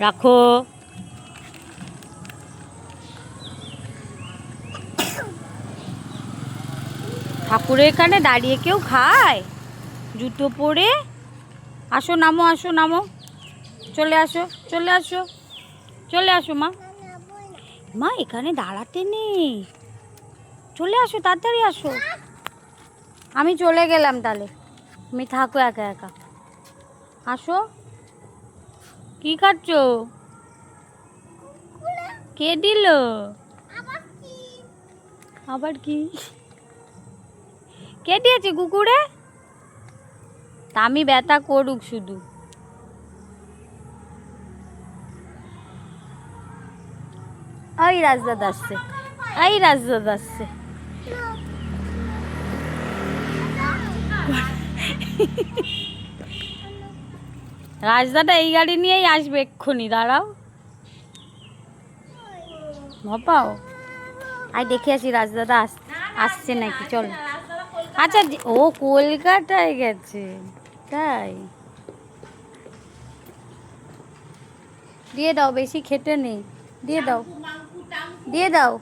রাখো। ঠাকুরের এখানে দাঁড়িয়ে কেউ খায়? জুতো পরে? আসো, নামো, আসো, নামো। চলে আসো, চলে আসো, চলে আসো মা। মা এখানে দাঁড়াতে নেই, চলে আসো, তাড়াতাড়ি আসো। আমি চলে গেলাম তাহলে, তুমি থাকো একা একা। আসো। কি খাচ্ছো? কে দিল? আবার কি? কে দিয়েছে কুকুরে? তা আমি ব্যথা করুক শুধু। এই রাজদাদা আসছে, এই রাজদাদা আসছে। রাজদাদা এই গাড়ি নিয়েই আসবে এক্ষুনি, দাঁড়াও। ভাপাও, আই দেখে আসি রাজদাদা আসছে নাকি, চল। আচ্ছা, ও কলকাতায় গেছে তাই? দিয়ে দাও, বেশি খেতে নেই, দিয়ে দাও, দিয়ে দাও।